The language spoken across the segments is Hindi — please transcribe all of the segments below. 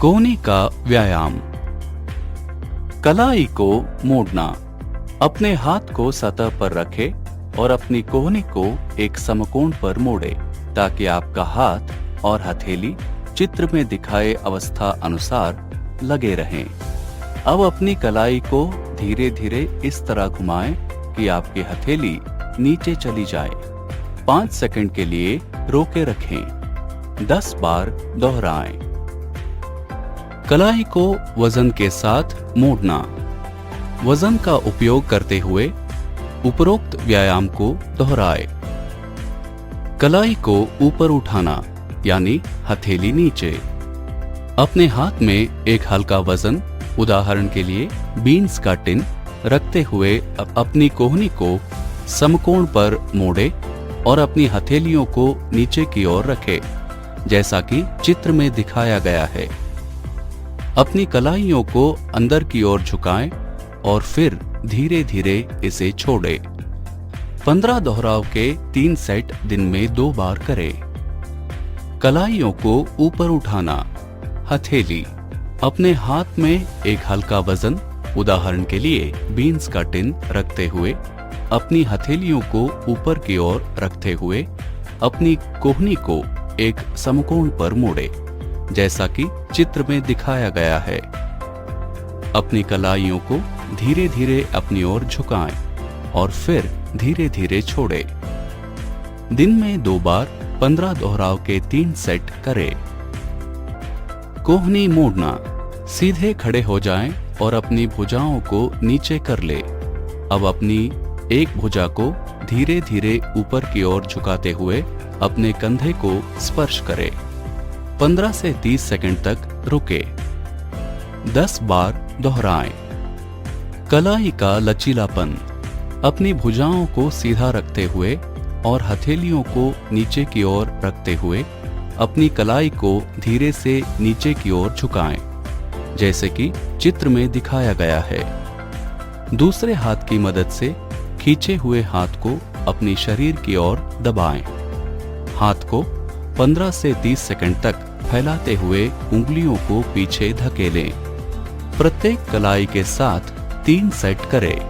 कोहनी का व्यायाम। कलाई को मोड़ना। अपने हाथ को सतह पर रखें और अपनी कोहनी को एक समकोण पर मोड़े ताकि आपका हाथ और हथेली चित्र में दिखाए अवस्था अनुसार लगे रहें। अब अपनी कलाई को धीरे धीरे इस तरह घुमाएं कि आपकी हथेली नीचे चली जाए। 5 सेकंड के लिए रोके रखें। 10 बार दोहराएं। कलाई को वजन के साथ मोड़ना। वजन का उपयोग करते हुए उपरोक्त व्यायाम को दोहराएं। कलाई को ऊपर उठाना यानी हथेली नीचे। अपने हाथ में एक हल्का वजन, उदाहरण के लिए बीन्स का टिन, रखते हुए अपनी कोहनी को समकोण पर मोड़े और अपनी हथेलियों को नीचे की ओर रखें, जैसा कि चित्र में दिखाया गया है। अपनी कलाइयों को अंदर की ओर झुकाएं और फिर धीरे धीरे इसे छोड़ें। 15 दोहराव के 3 सेट दिन में 2 बार करें। कलाइयों को ऊपर उठाना। हथेली। अपने हाथ में एक हल्का वजन, उदाहरण के लिए बीन्स का टिन, रखते हुए अपनी हथेलियों को ऊपर की ओर रखते हुए अपनी कोहनी को एक समकोण पर मोड़े, जैसा कि चित्र में दिखाया गया है। अपनी कलाइयों को धीरे धीरे अपनी ओर झुकाएं और फिर धीरे धीरे छोड़ें। दिन में 2 बार 15 दोहराव के 3 सेट करें। कोहनी मोड़ना। सीधे खड़े हो जाएं और अपनी भुजाओं को नीचे कर ले। अब अपनी एक भुजा को धीरे धीरे ऊपर की ओर झुकाते हुए अपने कंधे को स्पर्श करें। 15 से 30 सेकंड तक रुके। 10 बार दोहराएं। कलाई का लचीलापन। अपनी भुजाओं को सीधा रखते हुए और हथेलियों को नीचे की ओर रखते हुए अपनी कलाई को धीरे से नीचे की ओर झुकाएं, जैसे कि चित्र में दिखाया गया है। दूसरे हाथ की मदद से खींचे हुए हाथ को अपनी शरीर की ओर दबाएं। हाथ को 15 से 30 सेकंड तक फैलाते हुए उंगलियों को पीछे धकेलें। प्रत्येक कलाई के साथ 3 सेट करें।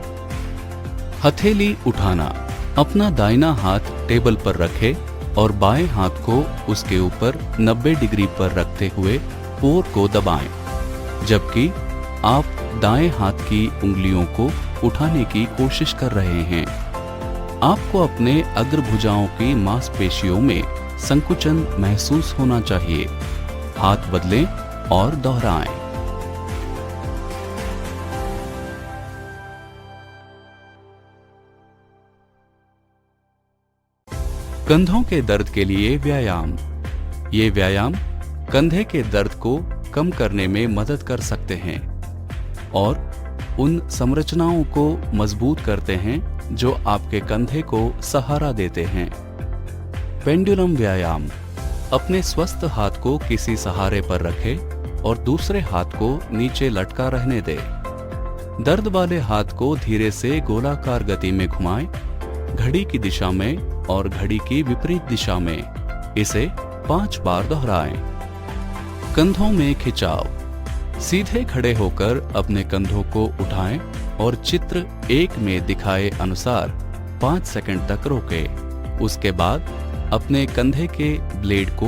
हथेली उठाना। अपना दाहिना हाथ टेबल पर रखें और बाएं हाथ को उसके ऊपर 90 डिग्री पर रखते हुए पोर को दबाएं, जबकि आप दाएं हाथ की उंगलियों को उठाने की कोशिश कर रहे हैं। आपको अपने अग्रभुजाओं की मांसपेशियों में संकुचन महसूस होना चाहिए। हाथ बदलें और दोहराएं। कंधों के दर्द के लिए व्यायाम। ये व्यायाम कंधे के दर्द को कम करने में मदद कर सकते हैं और उन संरचनाओं को मजबूत करते हैं जो आपके कंधे को सहारा देते हैं। पेंडुलम व्यायाम। अपने स्वस्थ हाथ को किसी सहारे पर रखें और दूसरे हाथ को नीचे लटका रहने दें। दर्द वाले हाथ को धीरे से गोलाकार गति में घुमाएं, घड़ी की दिशा में और घड़ी की विपरीत दिशा में। इसे 5 बार दोहराएं। कंधों में खिंचाव। सीधे खड़े होकर अपने कंधों को उठाएं और चित्र 1 में दिखाए अनुसार 5 सेकंड तक रोकें। उसके बाद अपने कंधे के ब्लेड को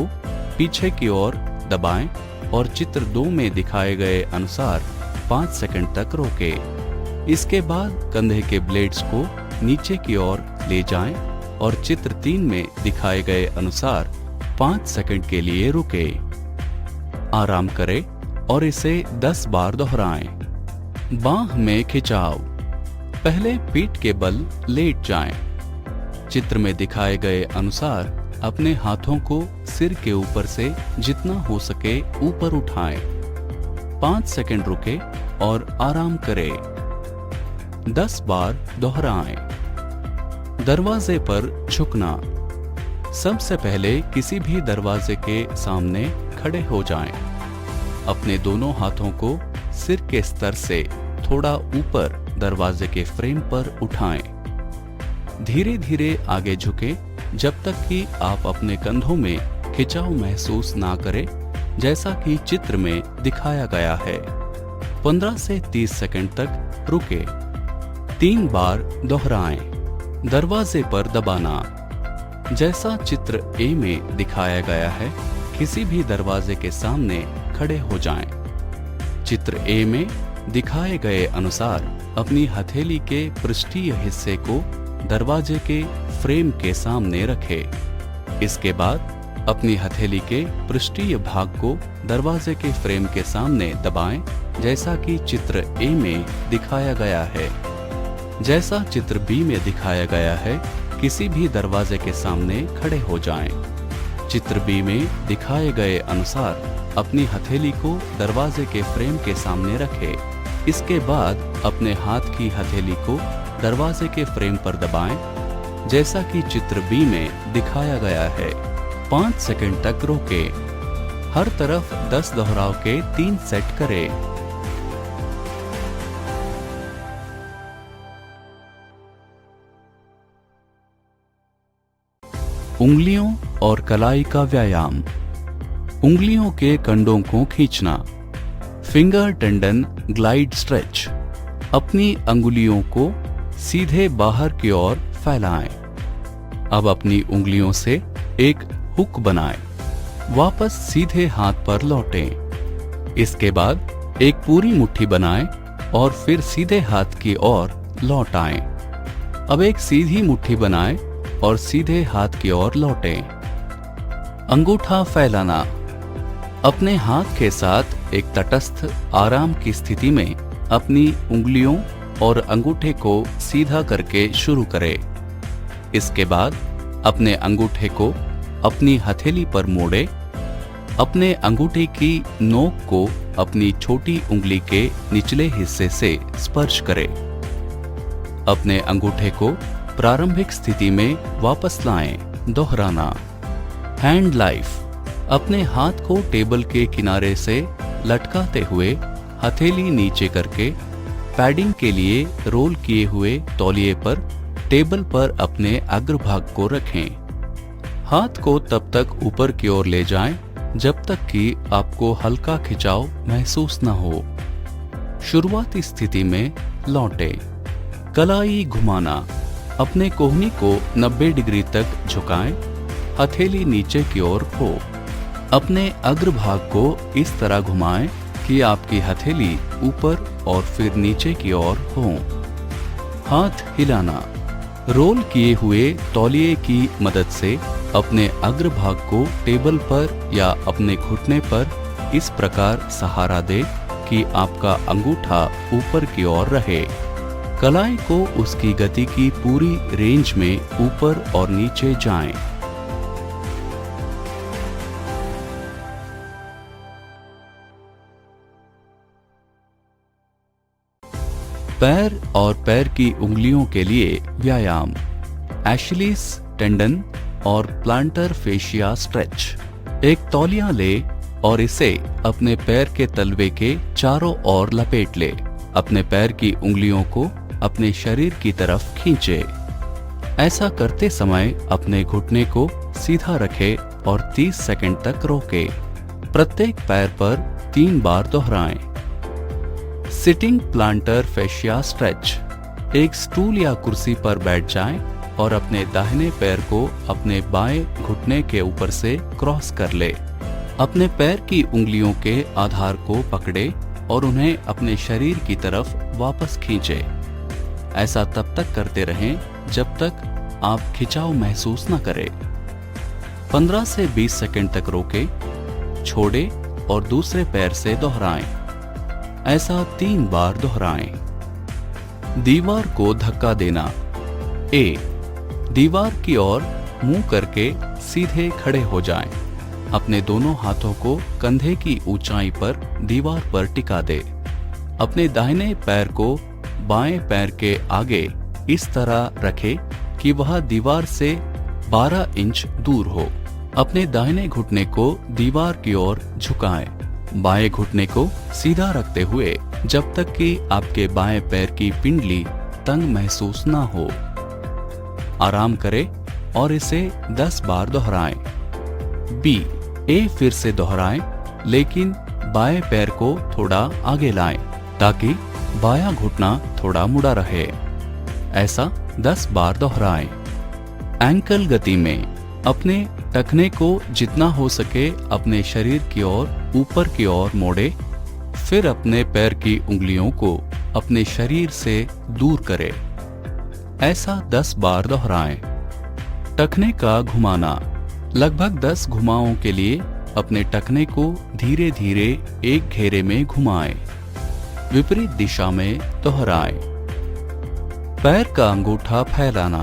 पीछे की ओर दबाएं और चित्र 2 में दिखाए गए अनुसार 5 सेकंड तक रोकें। इसके बाद कंधे के ब्लेड्स को नीचे की ओर ले जाएं और चित्र 3 में दिखाए गए अनुसार 5 सेकंड के लिए रुकें। आराम करें और इसे 10 बार दोहराएं। बांह में खिंचाव। पहले पीठ के बल लेट जाएं। चित्र में दिखाए गए अनुसार अपने हाथों को सिर के ऊपर से जितना हो सके ऊपर उठाएं। 5 सेकंड रुके और आराम करें। 10 बार दोहराएं। दरवाजे पर झुकना। सबसे पहले किसी भी दरवाजे के सामने खड़े हो जाएं। अपने दोनों हाथों को सिर के स्तर से थोड़ा ऊपर दरवाजे के फ्रेम पर उठाएं। धीरे धीरे आगे झुकें जब तक कि आप अपने कंधों में खिंचाव महसूस ना करें जैसा कि चित्र में दिखाया गया है। 15 से 30 सेकंड तक रुके। 3 बार दोहराएं। दरवाजे पर दबाना। जैसा चित्र ए में दिखाया गया है, किसी भी दरवाजे के सामने खड़े हो जाएं। चित्र ए में दिखाए गए अनुसार अपनी हथेली के पृष्ठीय हिस्से को दरवाजे के फ्रेम के सामने रखें। इसके बाद अपनी हथेली के पृष्ठीय भाग को दरवाजे के फ्रेम के सामने दबाएं, जैसा कि चित्र ए में दिखाया गया है। जैसा चित्र बी में दिखाया गया है, किसी भी दरवाजे के सामने खड़े हो जाएं। चित्र बी में दिखाए गए अनुसार अपनी हथेली को दरवाजे के फ्रेम के सामने रखें। इसके बाद अपने हाथ की हथेली को दरवाजे के फ्रेम पर दबाएं, जैसा कि चित्र बी में दिखाया गया है। 5 सेकंड तक रोकें। हर तरफ 10 दोहराव के 3 सेट करें। उंगलियों और कलाई का व्यायाम। उंगलियों के कंडों को खींचना। Finger tendon glide stretch. अपनी अंगुलियों को सीधे बाहर की ओर फैलाएं। अब अपनी उंगलियों से एक हुक बनाएं। वापस सीधे हाथ पर लौटें। इसके बाद एक पूरी मुट्ठी बनाएं और फिर सीधे हाथ की ओर लौट आएं। अब एक सीधी मुट्ठी बनाएं और सीधे हाथ की ओर लौटें। अंगूठा फैलाना। अपने हाथ के साथ एक तटस्थ आराम की स्थिति में अपनी उंगलियों और अंगूठे को सीधा करके शुरू करें। इसके बाद अपने अंगूठे को अपनी हथेली पर मोड़ें। अपने अंगूठे की नोक को अपनी छोटी उंगली के निचले हिस्से से स्पर्श करें। अपने अंगूठे को प्रारंभिक स्थिति में वापस लाएं। दोहराना। Hand life. अपने हाथ को टेबल के किनारे से लटकाते हुए हथेली नीचे करके पैडिंग के लिए रोल किए हुए तौलिए पर टेबल पर अपने अग्रभाग को रखें। हाथ को तब तक ऊपर की ओर ले जाएं जब तक कि आपको हल्का खिंचाव महसूस न हो। शुरुआती स्थिति में लौटें। कलाई घुमाना। अपने कोहनी को 90 डिग्री तक झुकाएं। हथेली नीचे की ओर हो। अपने अग्रभाग को इस तरह घुमाएं कि आपकी हथेली ऊपर और फिर नीचे की ओर हो। हाथ हिलाना। रोल किए हुए तौलिए की मदद से अपने अग्रभाग को टेबल पर या अपने घुटने पर इस प्रकार सहारा दे कि आपका अंगूठा ऊपर की ओर रहे। कलाई को उसकी गति की पूरी रेंज में ऊपर और नीचे जाएं। पैर और पैर की उंगलियों के लिए व्यायाम। एशलीस टेंडन और प्लांटर फेशिया स्ट्रेच। एक तौलिया ले और इसे अपने पैर के तलवे के चारों ओर लपेट ले। अपने पैर की उंगलियों को अपने शरीर की तरफ खींचे। ऐसा करते समय अपने घुटने को सीधा रखें और 30 सेकंड तक रोके। प्रत्येक पैर पर 3 बार दोहराएं। Sitting plantar fascia stretch. एक स्टूल या कुर्सी पर बैठ जाएं और अपने दाहिने पैर को अपने बाएं घुटने के ऊपर से क्रॉस कर ले। अपने पैर की उंगलियों के आधार को पकड़े और उन्हें अपने शरीर की तरफ वापस खींचे। ऐसा तब तक करते रहें जब तक आप खिंचाव महसूस न करें। 15 से 20 सेकंड तक रोकें, छोड़े और दूसरे पैर से दोहराएं। ऐसा 3 बार दोहराएं। दीवार को धक्का देना। ए, दीवार की ओर मुंह करके सीधे खड़े हो जाएं। अपने दोनों हाथों को कंधे की ऊंचाई पर दीवार पर टिका दे। अपने दाहिने पैर को बाएं पैर के आगे इस तरह रखें कि वह दीवार से 12 इंच दूर हो। अपने दाहिने घुटने को दीवार की ओर झुकाएं। बाएं घुटने को सीधा रखते हुए जब तक कि आपके बाएं पैर की पिंडली तंग महसूस ना हो। आराम करें और इसे 10 बार दोहराएं। बी, ए फिर से दोहराएं लेकिन बाएं पैर को थोड़ा आगे लाएं ताकि बायां घुटना थोड़ा मुड़ा रहे। ऐसा 10 बार दोहराएं। एंकल गति में अपने टखने को जितना हो सके अपने शरीर की ओर ऊपर की ओर मोड़े, फिर अपने पैर की उंगलियों को अपने शरीर से दूर करें। ऐसा 10 बार दोहराएं। टखने का घुमाना। लगभग 10 घुमावों के लिए अपने टखने को धीरे धीरे एक घेरे में घुमाएं। विपरीत दिशा में दोहराएं। पैर का अंगूठा फैलाना।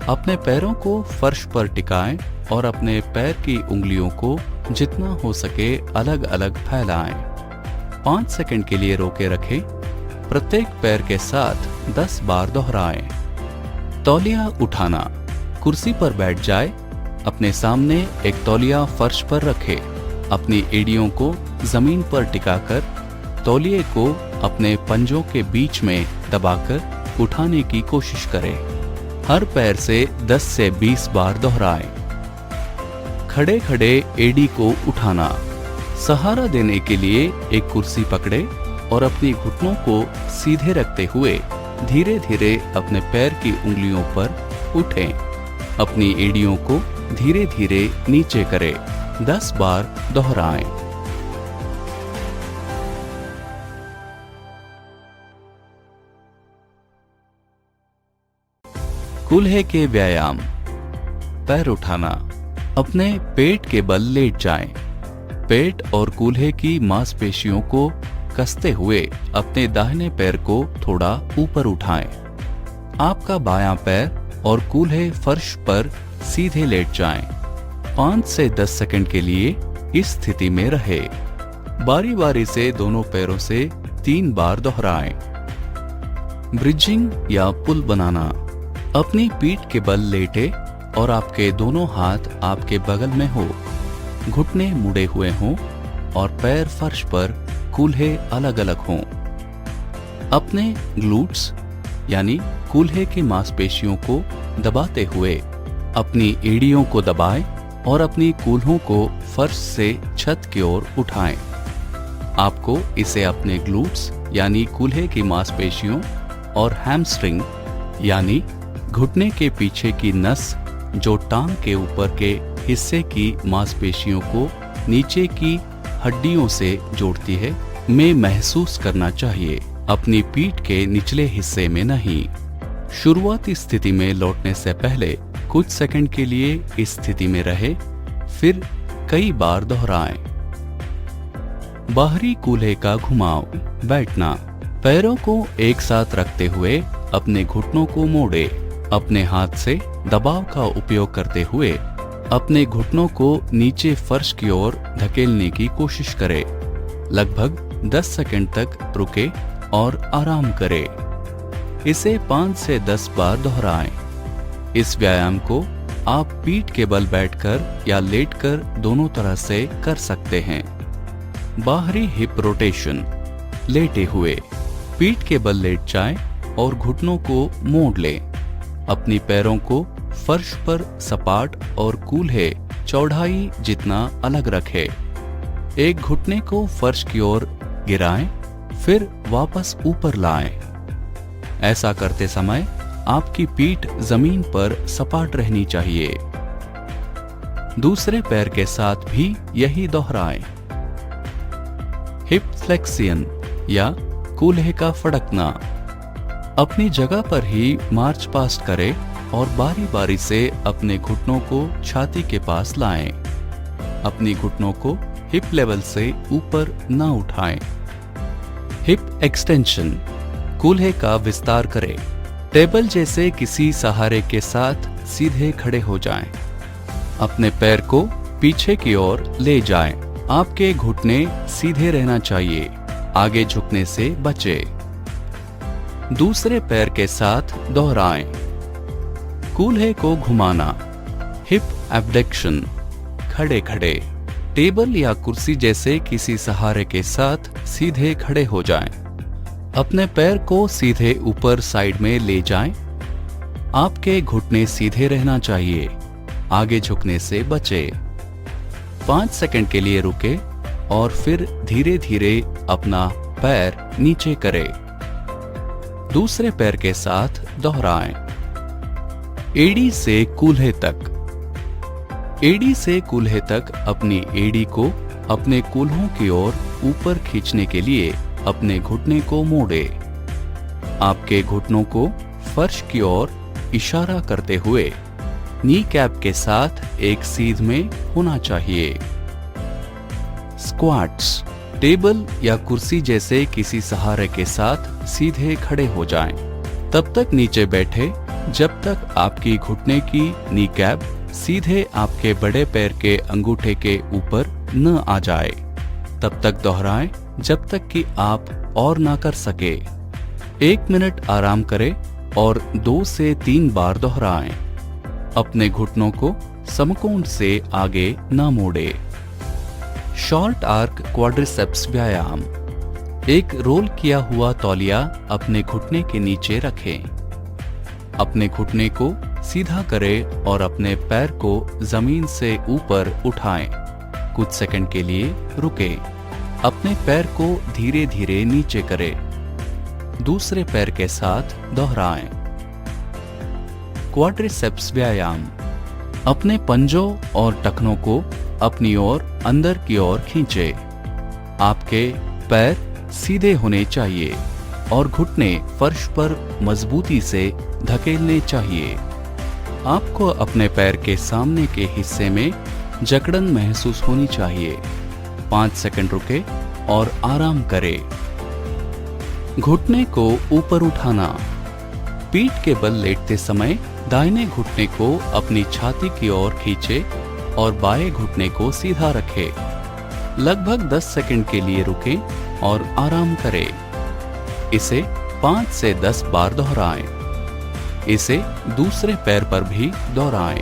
अपने पैरों को फर्श पर टिकाएं और अपने पैर की उंगलियों को जितना हो सके अलग अलग फैलाएं। 5 सेकंड के लिए रोके रखें। प्रत्येक पैर के साथ 10 बार दोहराएं। तौलिया उठाना। कुर्सी पर बैठ जाए। अपने सामने एक तौलिया फर्श पर रखें। अपनी एड़ियों को जमीन पर टिकाकर तौलिए को अपने पंजों के बीच में दबाकर उठाने की कोशिश करें। हर पैर से 10 से 20 बार दोहराएं। खड़े खड़े एड़ी को उठाना। सहारा देने के लिए एक कुर्सी पकड़े और अपनी घुटनों को सीधे रखते हुए धीरे धीरे अपने पैर की उंगलियों पर उठें। अपनी एड़ियों को धीरे धीरे नीचे करें। 10 बार दोहराएं। कूल्हे के व्यायाम। पैर उठाना। अपने पेट के बल लेट जाएं। पेट और कूल्हे की मांसपेशियों को कसते हुए अपने दाहिने पैर को थोड़ा ऊपर उठाएं। आपका बायां पैर और कूल्हे फर्श पर सीधे लेट जाएं। 5 से 10 सेकंड के लिए इस स्थिति में रहे। बारी बारी से दोनों पैरों से 3 बार दोहराएं। ब्रिजिंग या पुल बनाना। अपनी पीठ के बल लेटे और आपके दोनों हाथ आपके बगल में हो, घुटने मुड़े हुए हों और पैर फर्श पर कूल्हे अलग अलग हों। अपने ग्लूट्स यानी कूल्हे की मांसपेशियों को दबाते हुए अपनी एड़ियों को दबाएं और अपनी कूल्हों को फर्श से छत की ओर उठाएं। आपको इसे अपने ग्लूट्स यानी कूल्हे की मांसपेशियों और हैमस्ट्रिंग यानी घुटने के पीछे की नस जो टांग के ऊपर के हिस्से की मांसपेशियों को नीचे की हड्डियों से जोड़ती है में महसूस करना चाहिए, अपनी पीठ के निचले हिस्से में नहीं। शुरुआती स्थिति में लौटने से पहले कुछ सेकंड के लिए इस स्थिति में रहे, फिर कई बार दोहराएं। बाहरी कूल्हे का घुमाव। बैठना। पैरों को एक साथ रखते हुए अपने घुटनों को मोड़े। अपने हाथ से दबाव का उपयोग करते हुए अपने घुटनों को नीचे फर्श की ओर धकेलने की कोशिश करें। लगभग 10 सेकंड तक रुके और आराम करें। इसे 5 से 10 बार दोहराएं। इस व्यायाम को आप पीठ के बल बैठकर या लेटकर दोनों तरह से कर सकते हैं। बाहरी हिप रोटेशन। लेटे हुए पीठ के बल लेट जाएं और घुटनों को मोड़ लें। अपनी पैरों को फर्श पर सपाट और कूल्हे चौड़ाई जितना अलग रखें। एक घुटने को फर्श की ओर गिराएं, फिर वापस ऊपर लाएं। ऐसा करते समय आपकी पीठ जमीन पर सपाट रहनी चाहिए। दूसरे पैर के साथ भी यही दोहराएं। हिप फ्लेक्सियन या कूल्हे का फड़कना। अपनी जगह पर ही मार्च पास्ट करें और बारी बारी से अपने घुटनों को छाती के पास लाएं। अपनी घुटनों को हिप लेवल से ऊपर न उठाएं। Hip extension. कूल्हे का विस्तार करें। टेबल जैसे किसी सहारे के साथ सीधे खड़े हो जाएं। अपने पैर को पीछे की ओर ले जाएं। आपके घुटने सीधे रहना चाहिए, आगे झुकने से बचें। दूसरे पैर के साथ दोहराएं। कूल्हे को घुमाना। Hip abduction. खड़े खड़े टेबल या कुर्सी जैसे किसी सहारे के साथ सीधे खड़े हो जाएं। अपने पैर को सीधे ऊपर साइड में ले जाएं। आपके घुटने सीधे रहना चाहिए, आगे झुकने से बचें। 5 सेकंड के लिए रुके और फिर धीरे धीरे अपना पैर नीचे करें। दूसरे पैर के साथ दोहराएं। एड़ी से कूल्हे तक। एड़ी से कूल्हे तक अपनी एड़ी को अपने कूल्हों की ओर ऊपर खींचने के लिए अपने घुटने को मोड़े। आपके घुटनों को फर्श की ओर इशारा करते हुए नी कैप के साथ एक सीध में होना चाहिए। स्क्वाट्स। टेबल या कुर्सी जैसे किसी सहारे के साथ सीधे खड़े हो जाएं। तब तक नीचे बैठे जब तक आपकी घुटने की नी कैप सीधे आपके बड़े पैर के अंगूठे के ऊपर न आ जाए। तब तक दोहराएं जब तक कि आप और ना कर सके। 1 मिनट आराम करें और 2 से 3 बार दोहराएं। अपने घुटनों को समकोण से आगे न मोड़े। शॉर्ट आर्क क्वाड्रिसेप्स व्यायाम। एक रोल किया हुआ तौलिया अपने घुटने के नीचे रखें। अपने घुटने को सीधा करें और अपने पैर को जमीन से ऊपर उठाएं। कुछ सेकंड के लिए रुकें। अपने पैर को धीरे धीरे नीचे करें। दूसरे पैर के साथ दोहराएं। क्वाड्रिसेप्स व्यायाम। अपने पंजों और टखनों को अपनी ओर अंदर की ओर खींचे। आपके पैर सीधे होने चाहिए और घुटने फर्श पर मजबूती से धकेलने चाहिए। आपको अपने पैर के सामने के हिस्से में जकड़न महसूस होनी चाहिए। 5 सेकंड रुके और आराम करें। घुटने को ऊपर उठाना। पीठ के बल लेटते समय दाहिने घुटने को अपनी छाती की ओर खींचे और बाएं घुटने को सीधा रखें। लगभग 10 सेकंड के लिए रुकें और आराम करें। इसे 5 से 10 बार दोहराएं। इसे दूसरे पैर पर भी दोहराएं।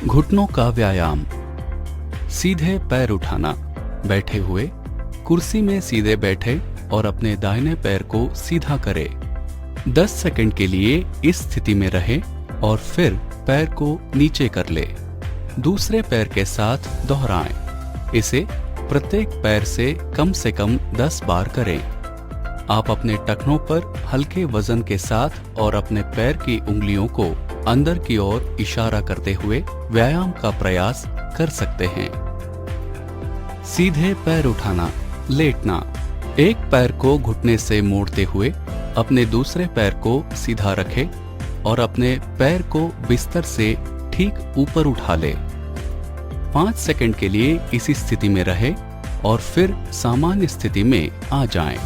घुटनों का व्यायाम। सीधे पैर उठाना। बैठे हुए कुर्सी में सीधे बैठे और अपने दाहिने पैर को सीधा करें। 10 सेकंड के लिए इस स्थिति में रहें और फिर पैर को नीचे कर ले। दूसरे पैर के साथ दोहराएं। इसे प्रत्येक पैर से कम 10 बार करें। आप अपने टखनों पर हल्के वजन के साथ और अपने पैर की उंगलियों को अंदर की ओर इशारा करते हुए व्यायाम का प्रयास कर सकते हैं। सीधे पैर उठाना। लेटना। एक पैर को घुटने से मोड़ते हुए अपने दूसरे पैर को सीधा रखें और अपने पैर को बिस्तर से ठीक ऊपर उठा ले। 5 सेकंड के लिए इसी स्थिति में रहें और फिर सामान्य स्थिति में आ जाएं।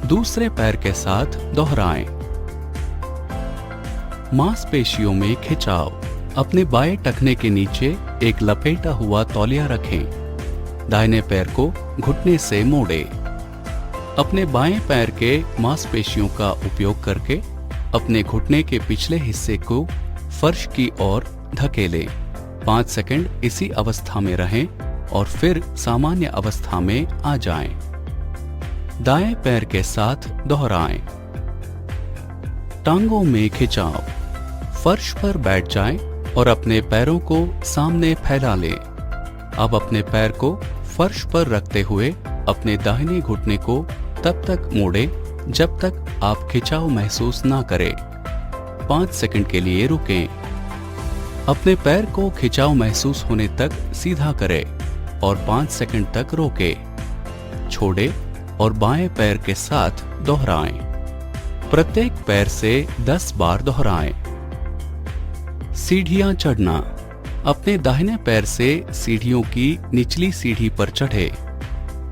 दूसरे पैर के साथ दोहराएं। मांसपेशियों में खिंचाव। अपने बाएं टखने के नीचे एक लपेटा हुआ तौलिया रखें। दाहिने पैर को घुटने से मोड़े। अपने बाएं पैर के मांसपेशियों का उपयोग करके अपने घुटने के पिछले हिस्से को फर्श की ओर धकेलें। 5 सेकंड इसी अवस्था में रहें और फिर सामान्य अवस्था में आ जाएं। दाएं पैर के साथ दोहराएं। टांगों में खिंचाव। फर्श पर बैठ जाएं और अपने पैरों को सामने फैला लें। अब अपने पैर को फर्श पर रखते हुए अपने दाहिने घुटने को तब तक मोड़े जब तक आप खिंचाव महसूस ना करें। 5 सेकंड के लिए रुकें। अपने पैर को खिंचाव महसूस होने तक सीधा करें और 5 सेकंड तक रोकें। छोड़े और बाएं पैर के साथ दोहराएं। प्रत्येक पैर से 10 बार दोहराएं। सीढ़ियां चढ़ना। अपने दाहिने पैर से सीढ़ियों की निचली सीढ़ी पर चढ़े।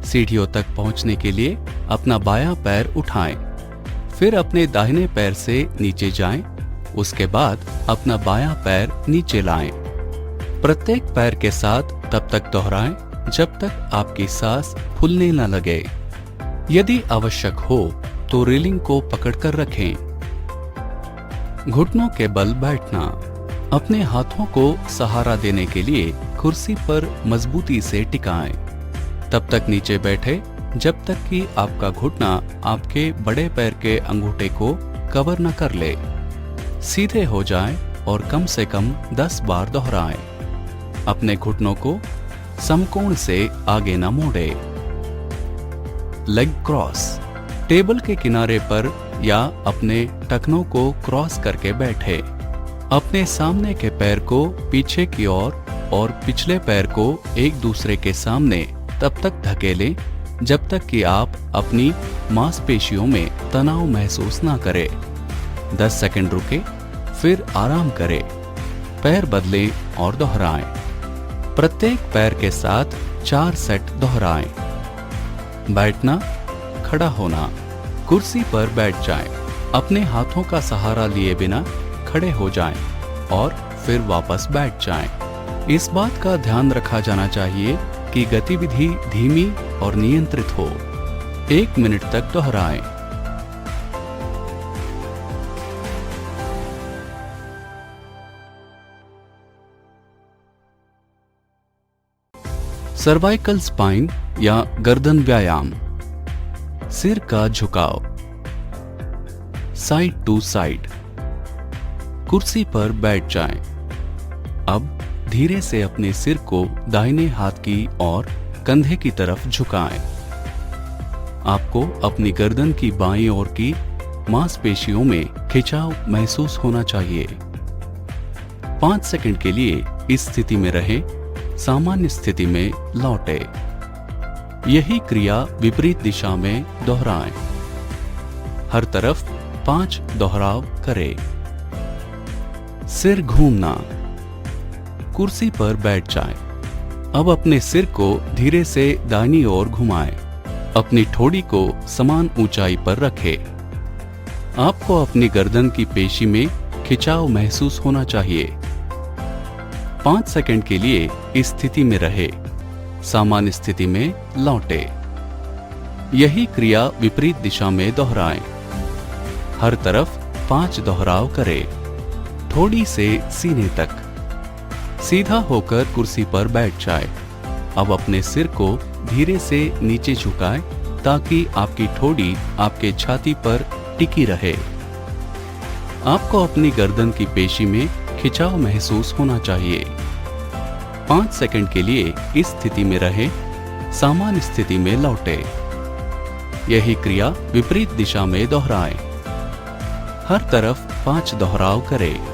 सीढ़ियों तक पहुंचने के लिए अपना बायां पैर उठाएं। फिर अपने दाहिने पैर से नीचे जाएं। उसके बाद अपना बायां पैर नीचे लाएं। प्रत्येक पैर के साथ तब तक दोहराएं जब तक आपकी सांस फूलने न लगे। यदि आवश्यक हो तो रेलिंग को पकड़कर रखें। घुटनों के बल बैठना। अपने हाथों को सहारा देने के लिए कुर्सी पर मजबूती से टिकाएं। तब तक नीचे बैठे जब तक कि आपका घुटना आपके बड़े पैर के अंगूठे को कवर न कर ले। सीधे हो जाएं और कम से कम 10 बार दोहराएं। अपने घुटनों को समकोण से आगे न मोड़े। Leg cross. टेबल के किनारे पर या अपने टखनों को क्रॉस करके बैठे। अपने सामने के पैर को पीछे की ओर और पिछले पैर को एक दूसरे के सामने तब तक धकेलें जब तक कि आप अपनी मांसपेशियों में तनाव महसूस ना करें। 10 सेकंड रुके, फिर आराम करें। पैर बदलें और दोहराएं। प्रत्येक पैर के साथ 4 सेट दोहराएं। बैठना, खड़ा होना। कुर्सी पर बैठ जाएं। अपने हाथों का सहारा लिए बिना खड़े हो जाएं और फिर वापस बैठ जाएं। इस बात का ध्यान रखा जाना चाहिए कि गतिविधि धीमी और नियंत्रित हो। 1 मिनट तक दोहराएं। सर्वाइकल स्पाइन या गर्दन व्यायाम। सिर का झुकाव, साइड टू साइड। कुर्सी पर बैठ जाएं। अब धीरे से अपने सिर को दाहिने हाथ की और कंधे की तरफ झुकाएं। आपको अपनी गर्दन की बाईं ओर की मांसपेशियों में खिंचाव महसूस होना चाहिए। 5 सेकंड के लिए इस स्थिति में रहें। सामान्य स्थिति में लौटे। यही क्रिया विपरीत दिशा में दोहराएं। हर तरफ 5 दोहराव करें। सिर घूमना। कुर्सी पर बैठ जाएं। अब अपने सिर को धीरे से दाहिनी ओर घुमाएं। अपनी ठोड़ी को समान ऊंचाई पर रखें। आपको अपनी गर्दन की पेशी में खिंचाव महसूस होना चाहिए। 5 सेकंड के लिए इस स्थिति में रहे। सामान्य स्थिति में लौटे। यही क्रिया विपरीत दिशा में दोहराएं। हर तरफ 5 दोहराव करें। ठोड़ी से सीने तक। सीधा होकर कुर्सी पर बैठ जाए। अब अपने सिर को धीरे से नीचे झुकाएं ताकि आपकी ठोड़ी आपके छाती पर टिकी रहे। आपको अपनी गर्दन की पेशी में खिंचाव महसूस होना चाहिए। 5 सेकंड के लिए इस स्थिति में रहे। सामान्य स्थिति में लौटे। यही क्रिया विपरीत दिशा में दोहराएं। हर तरफ 5 दोहराव करें।